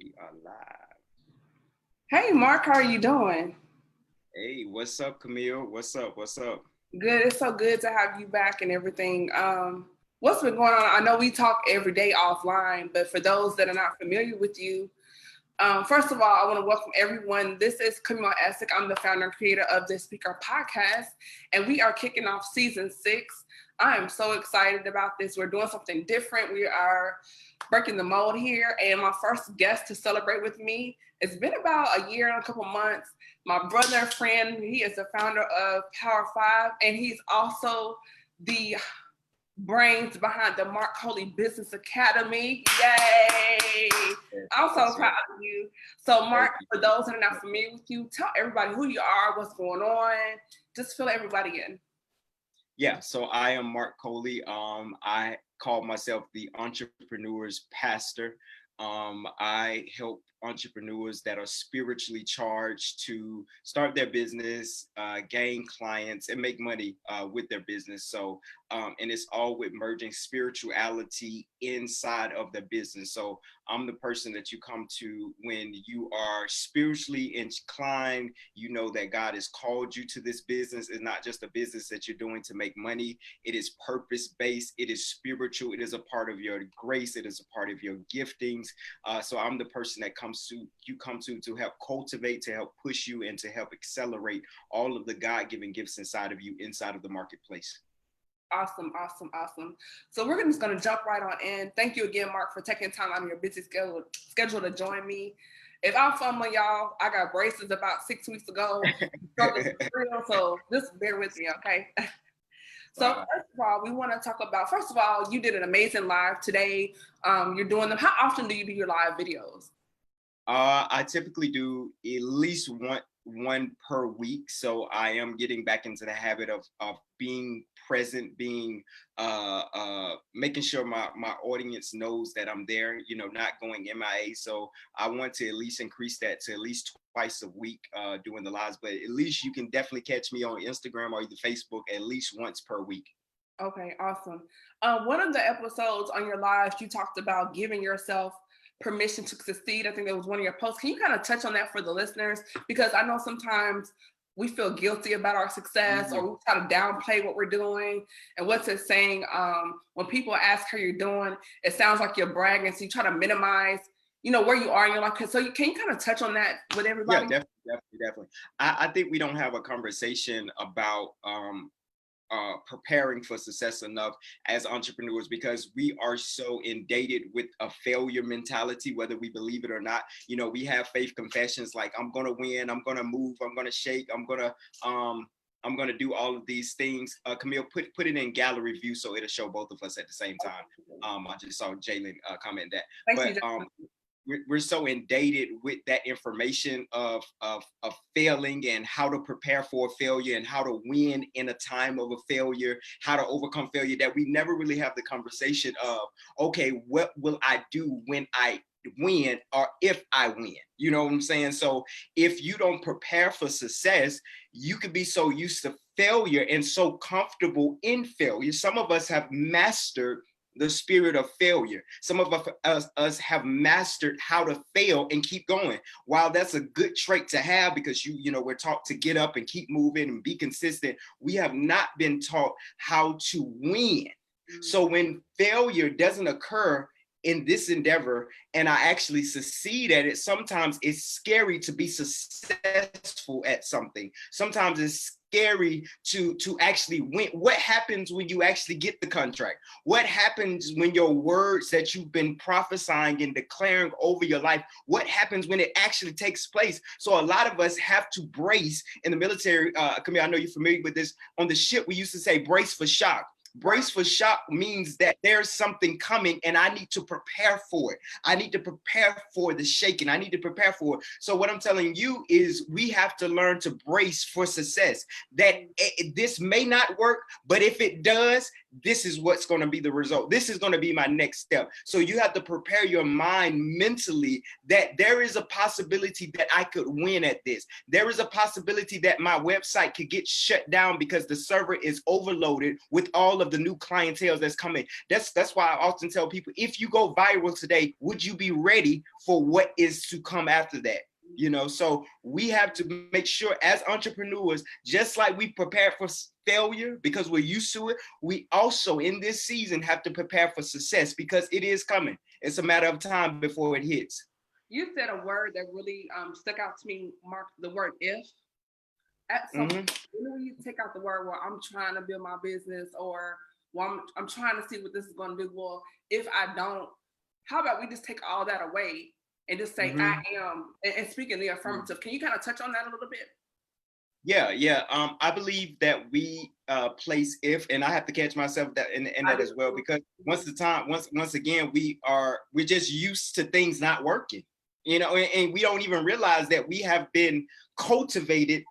We are live. Hey, Mark, how are you doing? Hey, what's up, Camille? What's up? What's up? Good. It's so good to have you back and everything. What's been going on? I know we talk every day offline, but for those that are not familiar with you, first of all, I want to welcome everyone. This is Camille Essick. I'm the founder and creator of this Speaker podcast, and we are kicking off season 6. I am so excited about this. We're doing something different. We are breaking the mold here, and my first guest to celebrate with me, it's been about a year and a couple months. My brother, friend, he is the founder of Power 5, and he's also the brains behind the Marc Coley Business Academy. Yay! I'm so proud of you. So, Mark, for those that are not familiar with you, tell everybody who you are, what's going on. Just fill everybody in. Yeah, so I am Marc Coley. I call myself the entrepreneur's pastor. I help entrepreneurs that are spiritually charged to start their business, gain clients, and make money with their business. So, and it's all with merging spirituality inside of the business. So I'm the person that you come to when you are spiritually inclined. You know that God has called you to this business. It's not just a business that you're doing to make money. It is purpose-based. It is spiritual. It is a part of your grace. It is a part of your giftings. So I'm the person that you come to help cultivate, to help push you, and to help accelerate all of the God-given gifts inside of you, inside of the marketplace. Awesome. So we're just going to jump right on in. Thank you again, Mark, for taking time out of your busy schedule to join me. If I'm fumbling, y'all, I got braces about 6 weeks ago. So just bear with me, okay? So first of all, we want to talk about, first of all, you did an amazing live today. You're doing them. How often do you do your live videos? I typically do at least one per week. So I am getting back into the habit of being present, being making sure my audience knows that I'm there, not going MIA. So I want to at least increase that to at least twice a week doing the lives, but at least you can definitely catch me on Instagram or either Facebook at least once per week. Okay, awesome. One of the episodes on your lives, you talked about giving yourself permission to succeed. I think that was one of your posts. Can you kind of touch on that for the listeners? Because I know sometimes we feel guilty about our success, or we try to downplay what we're doing. And what's it saying? When people ask how you're doing, it sounds like you're bragging. So you try to minimize, where you are in your life. So can you kind of touch on that with everybody? Yeah, definitely. I think we don't have a conversation about preparing for success enough as entrepreneurs, because we are so inundated with a failure mentality, whether we believe it or not. We have faith confessions like, I'm going to win, I'm going to move, I'm going to shake, I'm going to do all of these things. Camille, put it in gallery view so it'll show both of us at the same time. I just saw Jalen comment that. Thank but we're so inundated with that information of failing and how to prepare for a failure and how to win in a time of a failure, how to overcome failure, that we never really have the conversation of, okay, what will I do when I win, or if I win? You know what I'm saying? So if you don't prepare for success, you could be so used to failure and so comfortable in failure. Some of us have mastered the spirit of failure. Some of us have mastered how to fail and keep going. While that's a good trait to have, because we're taught to get up and keep moving and be consistent, we have not been taught how to win. So when failure doesn't occur in this endeavor and I actually succeed at it, sometimes it's scary to be successful at something. Sometimes it's scary to actually win. What happens when you actually get the contract? What happens when your words that you've been prophesying and declaring over your life, what happens when it actually takes place? So a lot of us have to brace in the military. Camille, I know you're familiar with this. On the ship, we used to say brace for shock. Brace for shock means that there's something coming and I need to prepare for it. I need to prepare for the shaking. I need to prepare for it. So what I'm telling you is we have to learn to brace for success. That this may not work, but if it does, this is what's going to be the result. This is going to be my next step. So you have to prepare your mind mentally that there is a possibility that I could win at this. There is a possibility that my website could get shut down because the server is overloaded with all of the new clientele that's coming. That's why I often tell people, if you go viral today, would you be ready for what is to come after that? You know, so we have to make sure as entrepreneurs, just like we prepare for failure because we're used to it, we also in this season have to prepare for success because it is coming. It's a matter of time before it hits. You said a word that really stuck out to me, Mark, the word if. At some Mhm. when you take out the word, well, I'm trying to build my business, or well, I'm trying to see what this is going to do. Well, if I don't, how about we just take all that away and just say I Mhm. am, and speak in the affirmative. Can you kind of touch on that a little bit? Yeah. I believe that we place if, and I have to catch myself that in I that do. as well, because once again, we're just used to things not working, you know, and we don't even realize that we have been cultivated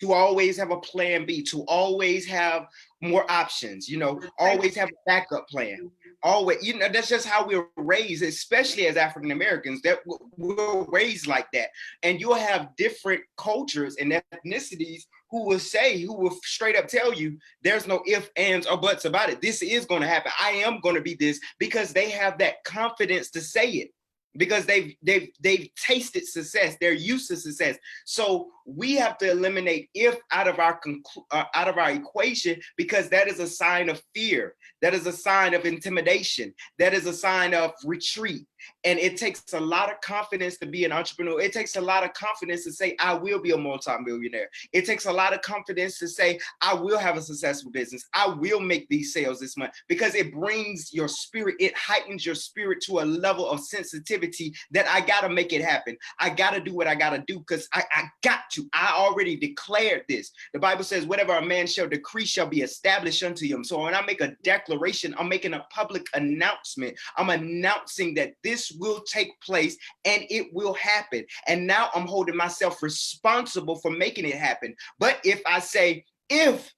to always have a plan B, to always have more options, you know, always have a backup plan. Always, you know, that's just how we're raised, especially as African Americans, that we're raised like that. And you'll have different cultures and ethnicities who will straight up tell you there's no ifs, ands, or buts about it. This is going to happen. I am going to be this, because they have that confidence to say it, because they've tasted success. They're used to success. So we have to eliminate if out of our equation, because that is a sign of fear. That is a sign of intimidation. That is a sign of retreat. And it takes a lot of confidence to be an entrepreneur. It takes a lot of confidence to say, I will be a multimillionaire. It takes a lot of confidence to say, I will have a successful business. I will make these sales this month, because it brings your spirit, it heightens your spirit to a level of sensitivity that I got to make it happen. I got to do what I got to do, because I got to. I already declared this. The Bible says, whatever a man shall decree shall be established unto him. So when I make a declaration, I'm making a public announcement. I'm announcing that this will take place and it will happen. And now I'm holding myself responsible for making it happen. But if I say, if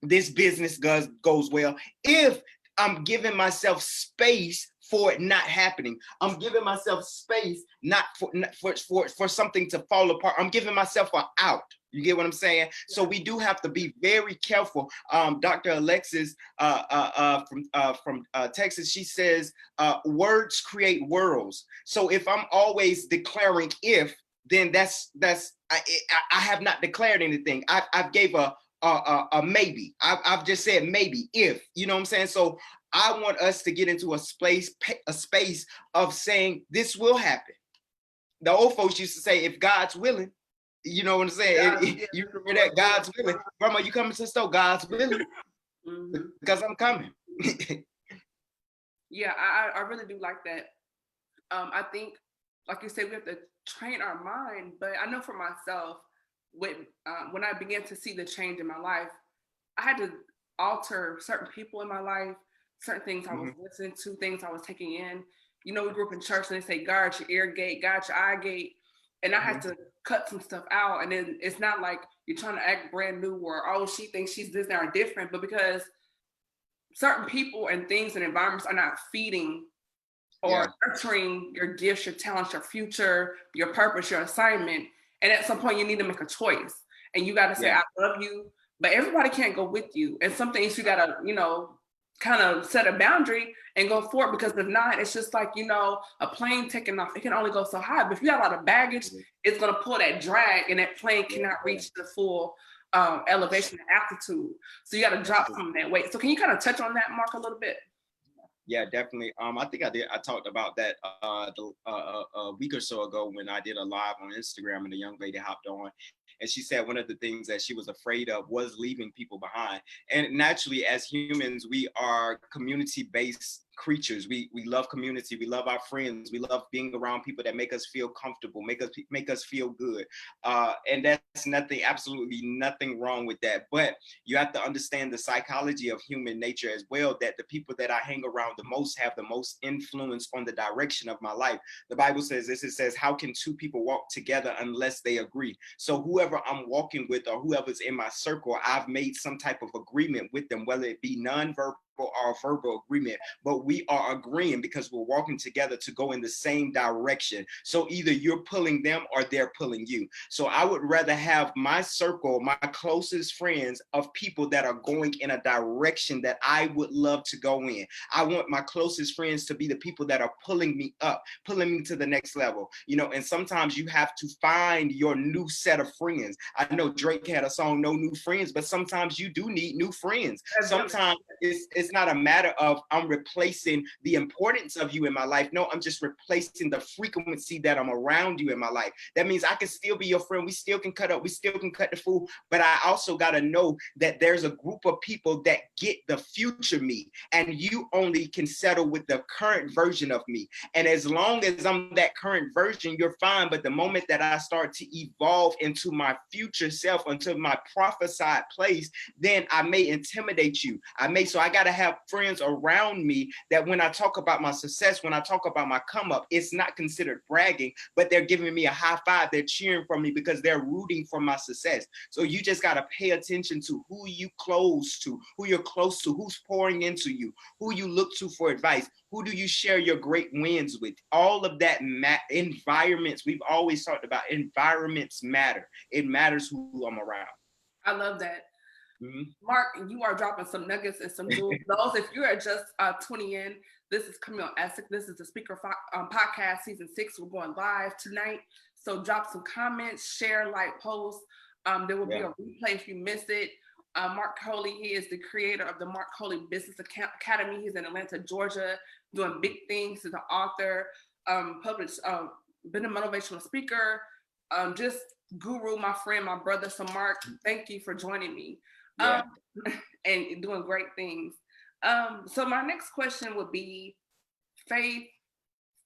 this business goes well, if I'm giving myself space for it not happening, I'm giving myself space not for something to fall apart. I'm giving myself an out. You get what I'm saying? So we do have to be very careful. Dr. Alexis from Texas, she says, words create worlds. So if I'm always declaring if, then I have not declared anything. I've gave a maybe. I've just said maybe, if, you know what I'm saying? So I want us to get into a space of saying this will happen. The old folks used to say, if God's willing, you know what I'm saying? You remember that, God's willing. Grandma, you coming to the store, God's willing, because I'm coming. Yeah, I really do like that. I think, like you said, we have to train our mind. But I know for myself, when I began to see the change in my life, I had to alter certain people in my life, certain things I was listening to, things I was taking in. You know, we grew up in church and they say, guard your ear gate, guard your eye gate. And I had to cut some stuff out. And then it's not like you're trying to act brand new or, oh, she thinks she's this or different, but because certain people and things and environments are not feeding or nurturing your gifts, your talents, your future, your purpose, your assignment. And at some point you need to make a choice. And you got to say, I love you, but everybody can't go with you. And some things you got to, you know, kind of set a boundary and go for it, because if not, it's just like, you know, a plane taking off, it can only go so high. But if you have a lot of baggage, it's going to pull that drag, and that plane cannot reach the full elevation and altitude. So you got to drop some of that weight. So can you kind of touch on that, Mark, a little bit? Yeah, definitely. I think I did. I talked about that a week or so ago when I did a live on Instagram, and a young lady hopped on, and she said one of the things that she was afraid of was leaving people behind. And naturally, as humans, we are community-based creatures. We love community. We love our friends. We love being around people that make us feel comfortable, make us feel good. And that's absolutely nothing wrong with that. But you have to understand the psychology of human nature as well, that the people that I hang around the most have the most influence on the direction of my life. The Bible says this, it says, how can two people walk together unless they agree? So whoever I'm walking with or whoever's in my circle, I've made some type of agreement with them, whether it be nonverbal or a verbal agreement, but we are agreeing because we're walking together to go in the same direction. So either you're pulling them or they're pulling you. So I would rather have my circle, my closest friends of people that are going in a direction that I would love to go in. I want my closest friends to be the people that are pulling me up, pulling me to the next level. And sometimes you have to find your new set of friends. I know Drake had a song, No New Friends, but sometimes you do need new friends. Sometimes it's not a matter of I'm replacing the importance of you in my life. No, I'm just replacing the frequency that I'm around you in my life. That means I can still be your friend. We still can cut up. We still can cut the food. But I also got to know that there's a group of people that get the future me, and you only can settle with the current version of me. And as long as I'm that current version, you're fine. But the moment that I start to evolve into my future self, into my prophesied place, then I may intimidate you. So I got to have friends around me that when I talk about my success, when I talk about my come up, it's not considered bragging, but they're giving me a high five. They're cheering for me because they're rooting for my success. So you just got to pay attention to who you're close to, who's pouring into you, who you look to for advice, who do you share your great wins with. All of that environments, we've always talked about environments matter. It matters who I'm around. I love that. Mm-hmm. Mark, you are dropping some nuggets and some jewels. Those, if you are just 20 in, this is Camille Essick. This is the Speaker Podcast Season 6. We're going live tonight. So drop some comments, share, like, post. There will be a replay if you miss it. Marc Coley, he is the creator of the Marc Coley Business Academy. He's in Atlanta, Georgia, doing big things. He's an author, published, been a motivational speaker, just guru, my friend, my brother. So Mark, thank you for joining me. And doing great things. So my next question would be faith,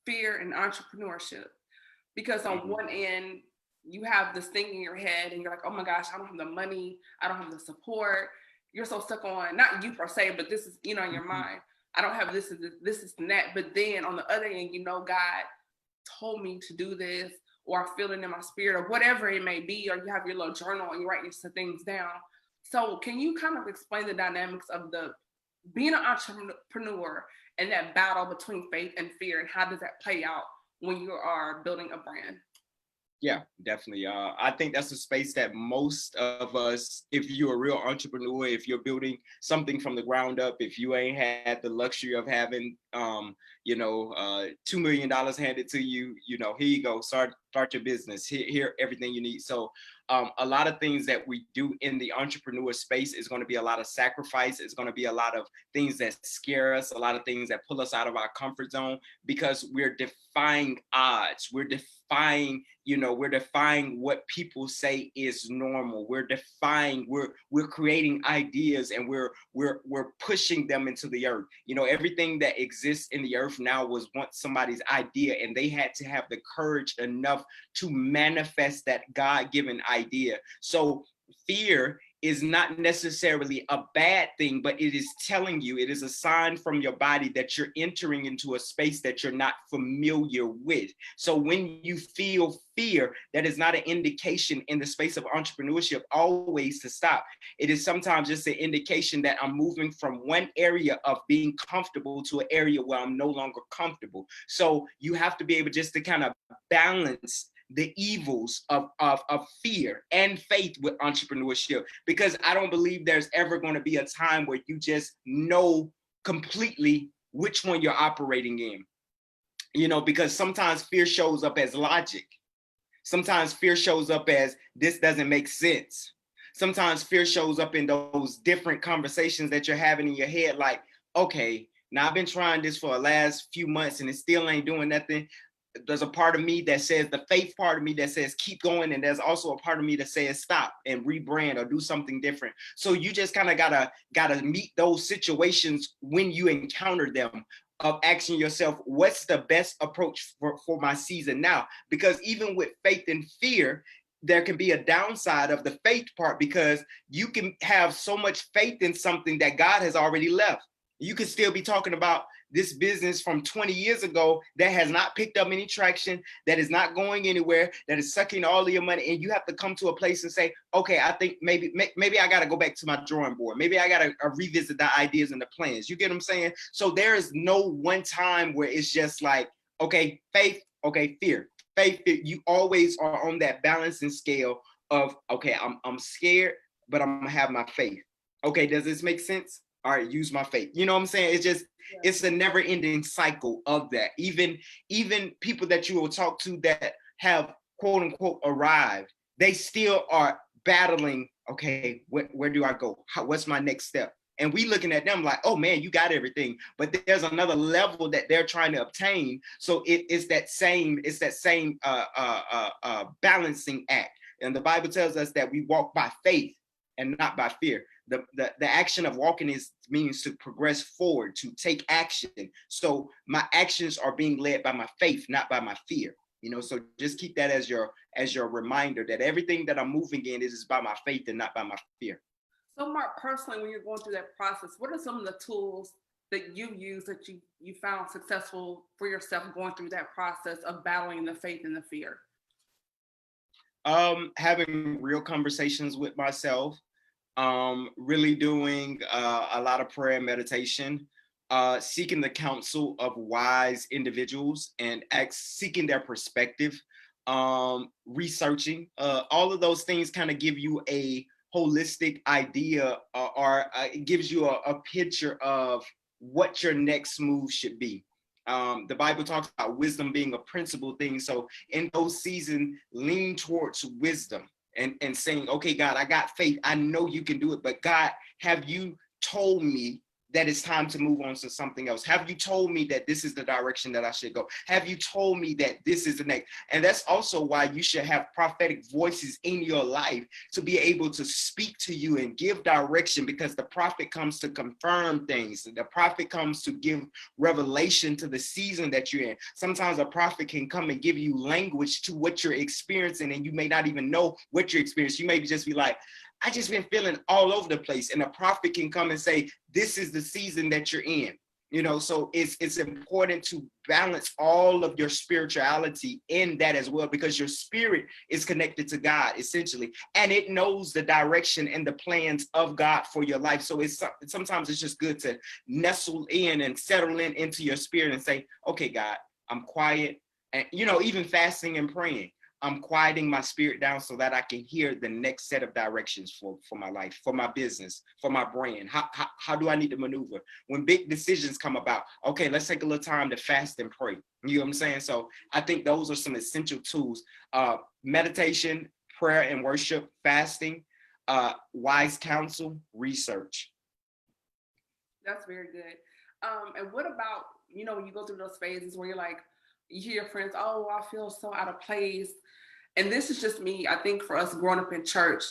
fear, and entrepreneurship. Because on one end, you have this thing in your head and you're like, oh my gosh, I don't have the money. I don't have the support. You're so stuck on, not you per se, but this is, in your mind. I don't have this and that. But then on the other end, God told me to do this, or I feel it in my spirit, or whatever it may be, or you have your little journal and you write some things down. So can you kind of explain the dynamics of being an entrepreneur and that battle between faith and fear, and how does that play out when you are building a brand? Yeah, definitely. I think that's a space that most of us, if you're a real entrepreneur, if you're building something from the ground up, if you ain't had the luxury of having, $2 million handed to you, here you go, start your business, here everything you need. So a lot of things that we do in the entrepreneur space is going to be a lot of sacrifice. It's going to be a lot of things that scare us, a lot of things that pull us out of our comfort zone, because we're defying odds. We're defying what people say is normal. We're creating ideas, and we're pushing them into the earth. Everything that exists in the earth now was once somebody's idea, and they had to have the courage enough to manifest that God-given idea. So fear is not necessarily a bad thing, but it is telling you, it is a sign from your body that you're entering into a space that you're not familiar with. So when you feel fear, that is not an indication in the space of entrepreneurship always to stop. It is sometimes just an indication that I'm moving from one area of being comfortable to an area where I'm no longer comfortable. So you have to be able just to kind of balance the evils of fear and faith with entrepreneurship, because I don't believe there's ever going to be a time where you just know completely which one you're operating in, because sometimes fear shows up as logic. Sometimes fear shows up as this doesn't make sense. Sometimes fear shows up in those different conversations that you're having in your head, like, okay, now I've been trying this for the last few months and it still ain't doing nothing. There's a part of me that says, the faith part of me that says keep going, and there's also a part of me that says stop and rebrand or do something different. So you just kind of gotta meet those situations when you encounter them, of asking yourself, what's the best approach for my season now? Because even with faith and fear, there can be a downside of the faith part, because you can have so much faith in something that God has already left. You could still be talking about this business from 20 years ago that has not picked up any traction, that is not going anywhere, that is sucking all of your money. And you have to come to a place and say, okay, I think maybe I got to go back to my drawing board. Maybe I got to revisit the ideas and the plans. You get what I'm saying? So there is no one time where it's just like, okay, faith, okay, fear. Faith, you always are on that balancing scale of, okay, I'm scared, but I'm gonna have my faith. Okay, does this make sense? All right, use my faith. You know what I'm saying? It's just, it's a never ending cycle of that. Even people that you will talk to that have quote unquote arrived, they still are battling, okay, where do I go? What's my next step? And we looking at them like, oh man, you got everything, but there's another level that they're trying to obtain. So it's that same balancing act. And the Bible tells us that we walk by faith and not by fear. The action of walking means to progress forward, to take action. So my actions are being led by my faith, not by my fear. You know, so just keep that as your reminder that everything that I'm moving in is by my faith and not by my fear. So Marc, personally, when you're going through that process, what are some of the tools that you use that you found successful for yourself going through that process of battling the faith and the fear? Having real conversations with myself, really doing a lot of prayer and meditation, seeking the counsel of wise individuals and seeking their perspective, researching, all of those things kind of give you a holistic idea, or it gives you a picture of what your next move should be. The Bible talks about wisdom being a principal thing. So in those seasons, lean towards wisdom and saying, okay, God, I got faith. I know you can do it. But God, have you told me that it's time to move on to something else? Have you told me that this is the direction that I should go? Have you told me that this is the next? And that's also why you should have prophetic voices in your life to be able to speak to you and give direction, because the prophet comes to confirm things. The prophet comes to give revelation to the season that you're in. Sometimes a prophet can come and give you language to what you're experiencing, and you may not even know what you're experiencing. You may just be like, I just been feeling all over the place. And a prophet can come and say, this is the season that you're in. You know, so it's important to balance all of your spirituality in that as well, because your spirit is connected to God essentially, and it knows the direction and the plans of God for your life. So sometimes it's just good to nestle in and settle into your spirit and say, okay, God, I'm quiet. And, you know, even fasting and praying, I'm quieting my spirit down so that I can hear the next set of directions for my life, for my business, for my brand. How do I need to maneuver? When big decisions come about, okay, let's take a little time to fast and pray. You know what I'm saying? So I think those are some essential tools. Meditation, prayer and worship, fasting, wise counsel, research. That's very good. And what about, you know, when you go through those phases where you're like, you hear your friends, oh, I feel so out of place. And this is just me. I think for us growing up in church,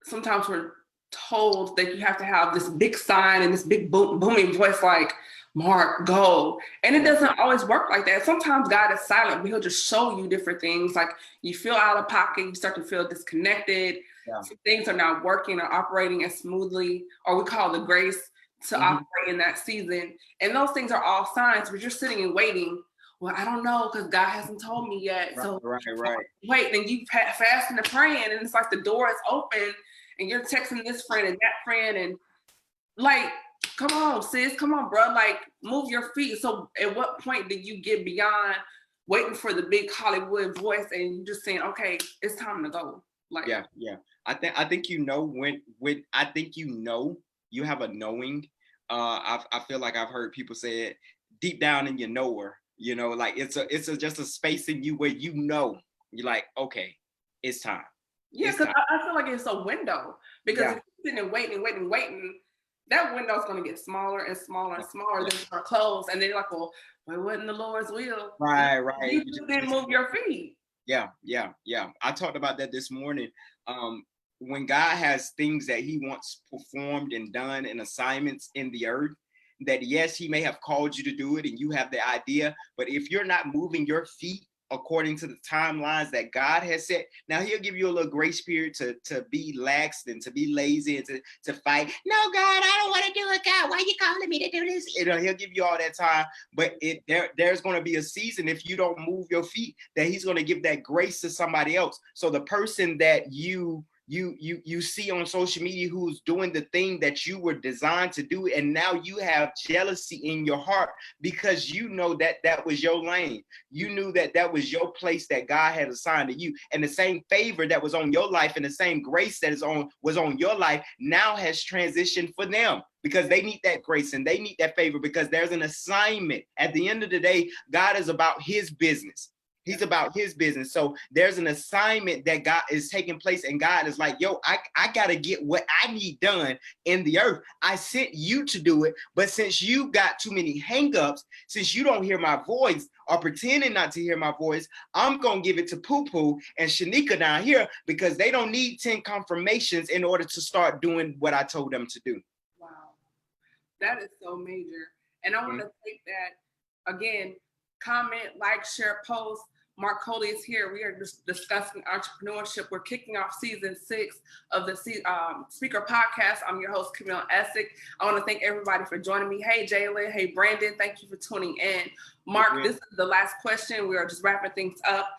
sometimes we're told that you have to have this big sign and this big booming voice like, Marc, go. And it doesn't always work like that. Sometimes God is silent, but he'll just show you different things. Like you feel out of pocket, you start to feel disconnected. Yeah. So things are not working or operating as smoothly, or we call the grace to operate in that season. And those things are all signs, but you're sitting and waiting. Well, I don't know, because God hasn't told me yet. Right, so right. Wait, then you fasting and praying, and it's like the door is open, and you're texting this friend and that friend, and like, come on, sis, come on, bro, like, move your feet. So at what point did you get beyond waiting for the big Hollywood voice and just saying, okay, it's time to go? Like, yeah. I think you know when I think you have a knowing. I feel like I've heard people say it deep down in your knower. You know, like it's just a space in you where you know, you're like, okay, it's time. Yeah, because I feel like it's a window, because if you're sitting and waiting, that window is going to get smaller and smaller and smaller. Then it's going to close, and then you're like, well, it wasn't the Lord's will. Right. You didn't move your feet. Yeah. I talked about that this morning. When God has things that he wants performed and done and assignments in the earth, that yes, he may have called you to do it and you have the idea, but if you're not moving your feet according to the timelines that God has set, now he'll give you a little grace period to be lax and to be lazy and to fight. No, God, I don't want to do it, God. why you calling me to do this? You know, he'll give you all that time, but there's going to be a season if you don't move your feet that he's going to give that grace to somebody else. So the person that you see on social media who's doing the thing that you were designed to do, and now you have jealousy in your heart because you know that that was your lane. You knew that that was your place that God had assigned to you, and the same favor that was on your life and the same grace that was on your life now has transitioned for them, because they need that grace and they need that favor, because there's an assignment. At the end of the day, God is about his business. He's about his business. So there's an assignment that God is taking place, and God is like, yo, I got to get what I need done in the earth. I sent you to do it, but since you got too many hangups, since you don't hear my voice or pretending not to hear my voice, I'm going to give it to Poo Poo and Shanika down here, because they don't need 10 confirmations in order to start doing what I told them to do. Wow. That is so major. And I want to take that again, comment, like, share, post. Marc Coley is here. We are just discussing entrepreneurship. We're kicking off season 6 of the Speaker Podcast. I'm your host, Camille Essick. I want to thank everybody for joining me. Hey, Jalen. Hey, Brandon. Thank you for tuning in. Marc, this is the last question. We are just wrapping things up.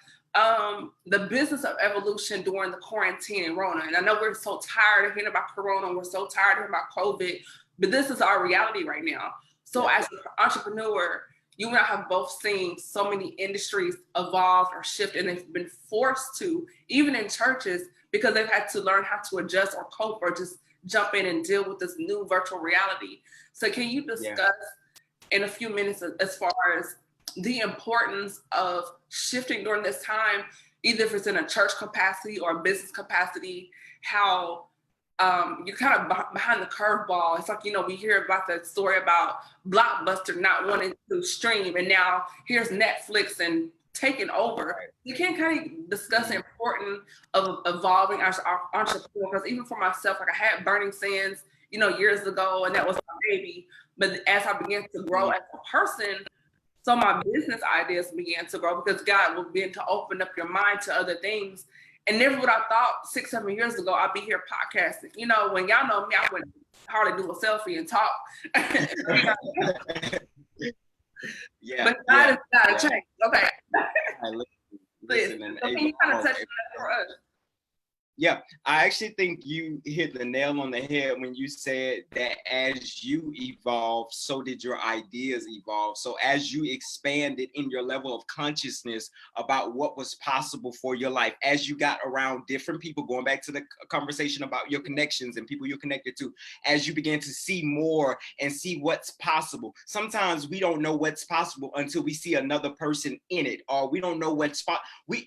The business of evolution during the quarantine and Rona. And I know we're so tired of hearing about Corona. We're so tired of hearing about COVID, but this is our reality right now. So as an entrepreneur, you and I have both seen so many industries evolve or shift, and they've been forced to, even in churches, because they've had to learn how to adjust or cope or just jump in and deal with this new virtual reality. So can you discuss in a few minutes as far as the importance of shifting during this time, either if it's in a church capacity or a business capacity, how you're kind of behind the curveball. It's like, you know, we hear about that story about Blockbuster not wanting to stream, and now here's Netflix and taking over. You can kind of discuss the importance of evolving as entrepreneur, because even for myself, like I had Burning Sands, you know, years ago, and that was my baby. But as I began to grow as a person, so my business ideas began to grow, because God will begin to open up your mind to other things. And never would I thought 6-7 years ago I'd be here podcasting. You know, when y'all know me, I wouldn't hardly do a selfie and talk. But God is not a change. Okay. Listen, so can you kind of touch on that for us? Yeah, I actually think you hit the nail on the head when you said that as you evolve, so did your ideas evolve. So as you expanded in your level of consciousness about what was possible for your life, as you got around different people, going back to the conversation about your connections and people you're connected to, as you began to see more and see what's possible. Sometimes we don't know what's possible until we see another person in it, or we don't know what's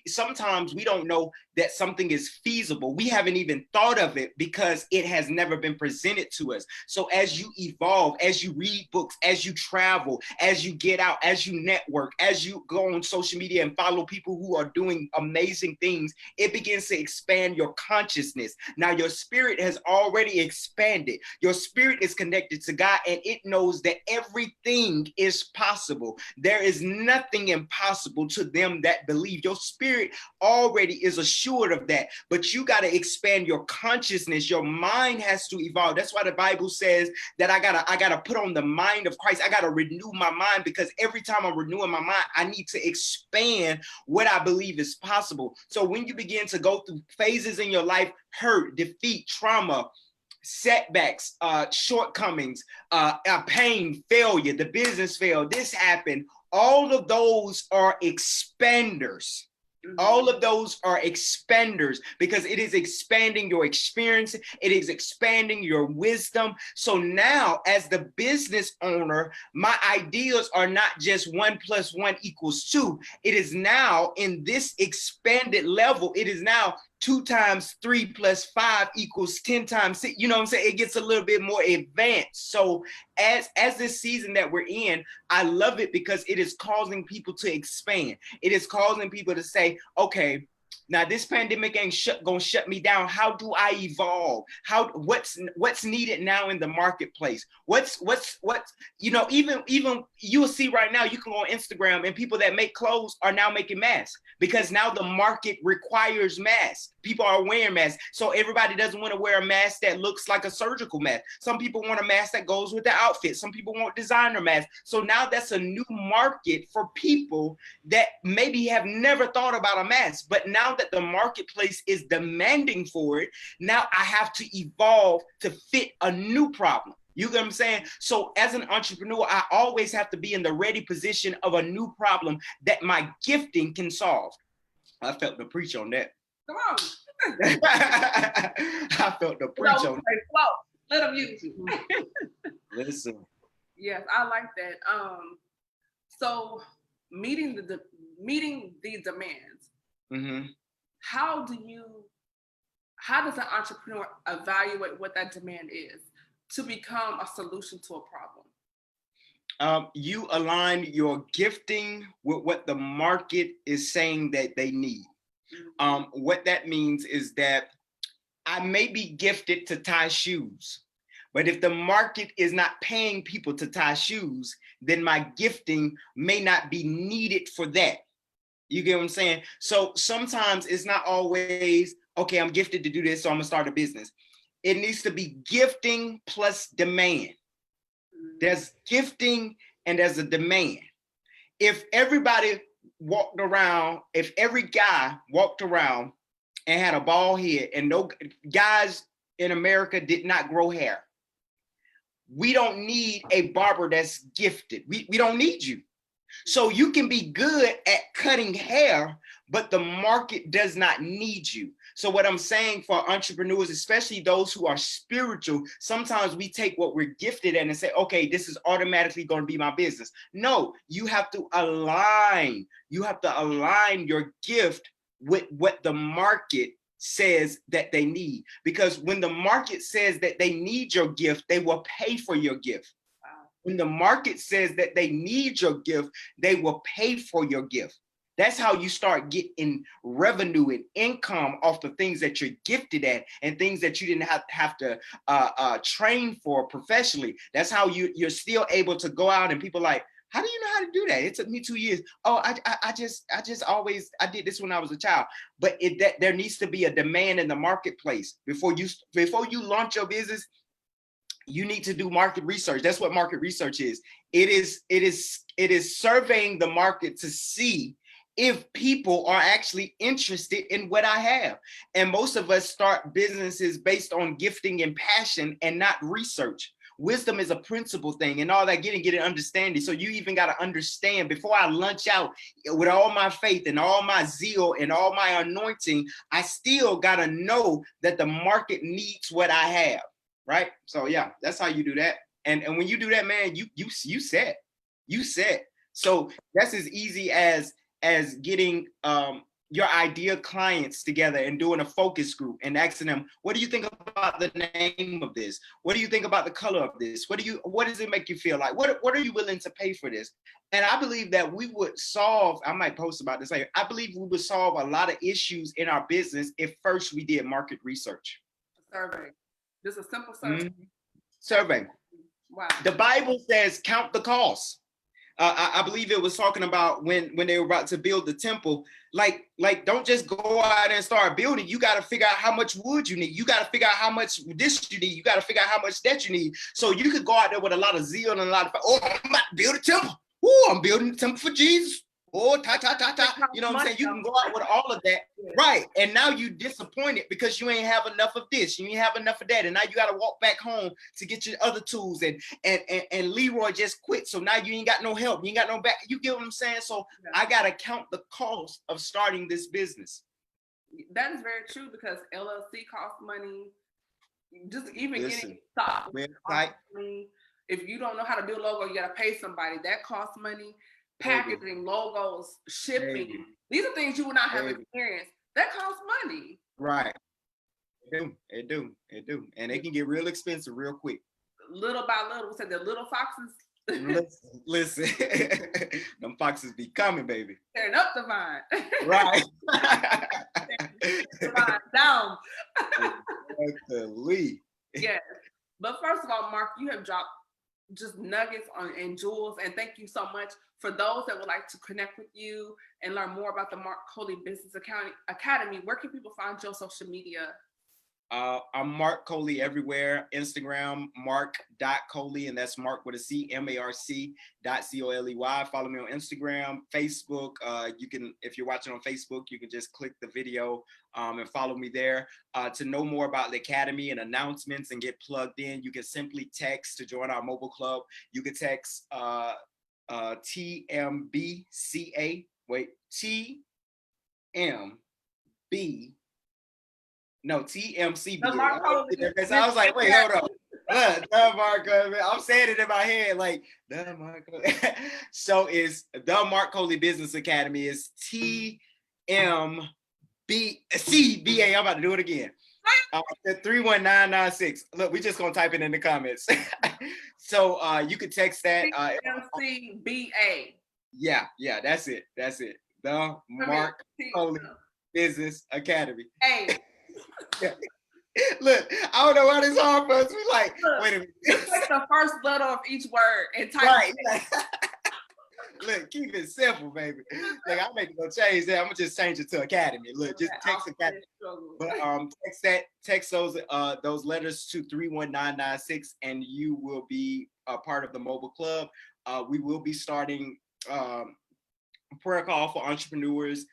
sometimes we don't know that something is feasible. We haven't even thought of it because it has never been presented to us. So as you evolve, as you read books, as you travel, as you get out, as you network, as you go on social media and follow people who are doing amazing things, it begins to expand your consciousness. Now your spirit has already expanded. Your spirit is connected to God, and it knows that everything is possible. There is nothing impossible to them that believe. Your spirit already is assured of that, but you got to expand your consciousness. Your mind has to evolve. That's why the Bible says that I gotta put on the mind of Christ. I gotta renew my mind, because every time I'm renewing my mind, I need to expand what I believe is possible. So when you begin to go through phases in your life, hurt, defeat, trauma, setbacks, shortcomings, pain, failure, the business failed, this happened, all of those are expanders. All of those are expanders, because it is expanding your experience. It is expanding your wisdom. So now as the business owner, my ideas are not just 1 + 1 = 2. It is now in this expanded level. It is now 2 × 3 + 5 = 10 × 6. You know what I'm saying? It gets a little bit more advanced. So as this season that we're in, I love it because it is causing people to expand. It is causing people to say, okay, Now this pandemic ain't gonna shut me down. How do I evolve? What's needed now in the marketplace? What's even you'll see right now, you can go on Instagram and people that make clothes are now making masks because now the market requires masks. People are wearing masks. So everybody doesn't want to wear a mask that looks like a surgical mask. Some people want a mask that goes with the outfit. Some people want designer masks. So now that's a new market for people that maybe have never thought about a mask, but now that the marketplace is demanding for it, now I have to evolve to fit a new problem. You get what I'm saying? So as an entrepreneur, I always have to be in the ready position of a new problem that my gifting can solve. I felt the preach on that. Come on. I felt the preach on that. Let them use you. Listen. Yes, I like that. So meeting the demands. Mm-hmm. How does an entrepreneur evaluate what that demand is to become a solution to a problem? You align your gifting with what the market is saying that they need. What that means is that I may be gifted to tie shoes, but if the market is not paying people to tie shoes, then my gifting may not be needed for that. You get what I'm saying? So sometimes it's not always, okay, I'm gifted to do this, so I'm gonna start a business. It needs to be gifting plus demand. There's gifting and there's a demand. If every guy walked around and had a bald head, and no guys in America did not grow hair, we don't need a barber that's gifted. We don't need you. So you can be good at cutting hair, but the market does not need you. So what I'm saying for entrepreneurs, especially those who are spiritual, sometimes we take what we're gifted at and say, okay, this is automatically going to be my business. No, you have to align. You have to align your gift with what the market says that they need. Because when the market says that they need your gift, they will pay for your gift. When the market says that they need your gift, they will pay for your gift. That's how you start getting revenue and income off the things that you're gifted at and things that you didn't have to train for professionally. That's how you're still able to go out and people like, how do you know how to do that? It took me 2 years. Oh, I did this when I was a child. But there needs to be a demand in the marketplace before you launch your business. You need to do market research. That's what market research is. It is surveying the market to see if people are actually interested in what I have. And most of us start businesses based on gifting and passion and not research. Wisdom is a principle thing and all that, get an understanding. So you even got to understand before I launch out with all my faith and all my zeal and all my anointing, I still got to know that the market needs what I have. Right. So yeah, that's how you do that. And when you do that, man, you set. So that's as easy as getting your ideal clients together and doing a focus group and asking them, what do you think about the name of this? What do you think about the color of this? What does it make you feel like? What are you willing to pay for this? And I believe that we would solve, I might post about this later, I believe we would solve a lot of issues in our business if first we did market research. Survey. Just a simple survey. Mm-hmm. Survey. Wow. The Bible says count the cost. I believe it was talking about when they were about to build the temple. Like don't just go out and start building. You got to figure out how much wood you need. You got to figure out how much this you need. You got to figure out how much that you need. So you could go out there with a lot of zeal and a lot of, I'm about to build a temple. I'm building a temple for Jesus. You know what I'm saying? You can go out with all of that. Yeah. Right. And now you disappointed because you ain't have enough of this. You ain't have enough of that. And now you got to walk back home to get your other tools. And Leroy just quit. So now you ain't got no help. You ain't got no back. You get what I'm saying? So yeah. I got to count the cost of starting this business. That is very true because LLC costs money. Just even getting stock. If you don't know how to do a logo, you got to pay somebody. That costs money. Packaging, logos, shipping. These are things you will not have experienced. That costs money. Right. It do. And it can get real expensive real quick. Little by little. We said the little foxes. Listen. Them foxes be coming, baby. Tearing up the vine. Right. Down. Exactly. Yes. But first of all, Marc, you have dropped just nuggets and jewels. And thank you so much. For those that would like to connect with you and learn more about the Marc Coley Business Academy, where can people find you on social media? I'm Marc Coley everywhere. Instagram, marc.coley, and that's Marc with a C, MARC.COLEY. Follow me on Instagram, Facebook. You can, if you're watching on Facebook, you can just click the video and follow me there. To know more about the Academy and announcements and get plugged in, you can simply text to join our mobile club. You can text TMBCA. Wait, TMCBA. So I was like, wait, hold on. The Marc Coley. I'm saying it in my head, like the Marc Coley. So it's the Marc Coley Business Academy is TMBCBA. I'm about to do it again. 31996. Look, we're just gonna type it in the comments. So you could text that. TMCBA. Yeah, that's it. The Marc Coley Business Academy. Hey. Yeah. Look, I don't know why this hard for us. We like, wait a minute. Take the first letter of each word and type right. Look, keep it simple, baby. Like, I'm making no change there. I'm gonna just change it to Academy. Look, just text Academy. But text those letters to 31996, and you will be a part of the mobile club. We will be starting a prayer call for entrepreneurs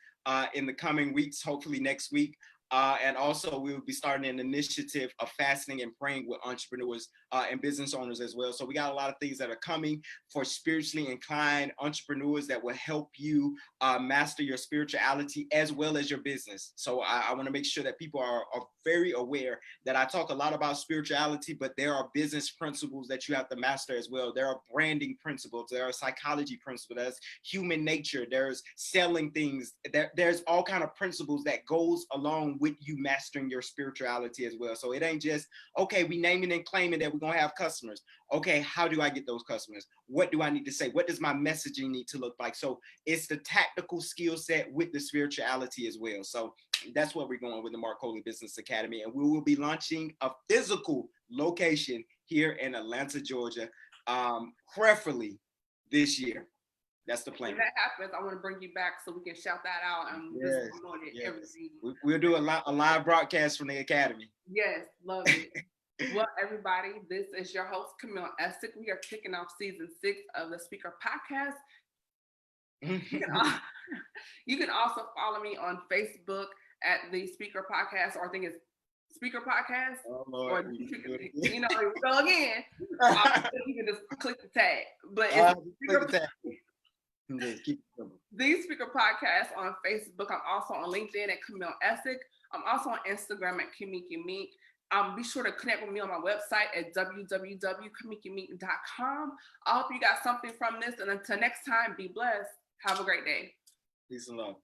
in the coming weeks, hopefully next week. And also we will be starting an initiative of fasting and praying with entrepreneurs and business owners as well. So we got a lot of things that are coming for spiritually inclined entrepreneurs that will help you master your spirituality as well as your business. So I want to make sure that people are very aware that I talk a lot about spirituality, but there are business principles that you have to master as well. There are branding principles, there are psychology principles, there's human nature, there's selling things, there's all kind of principles that goes along with you mastering your spirituality as well. So it ain't just, okay, we naming and claiming that we're gonna have customers. Okay, how do I get those customers? What do I need to say? What does my messaging need to look like? So it's the tactical skill set with the spirituality as well. So that's where we're going with the Marc Coley Business Academy. And we will be launching a physical location here in Atlanta, Georgia, preferably this year. That's the plan. When that happens, I want to bring you back so we can shout that out and just promote it. Everything. We'll do a live broadcast from the Academy. Yes, love it. Well, everybody, this is your host, Camille Essick. We are kicking off season 6 of the Speaker Podcast. You can also follow me on Facebook at the Speaker Podcast, or I think it's Speaker Podcast. Oh, Lord. Or you know, here we go again. You can just click the tag. But it's the Speaker Podcast on Facebook. I'm also on LinkedIn at Camille Essick. I'm also on Instagram at Camille Camille. Be sure to connect with me on my website at www.camillemeet.com. I hope you got something from this. And until next time, be blessed. Have a great day. Peace and love.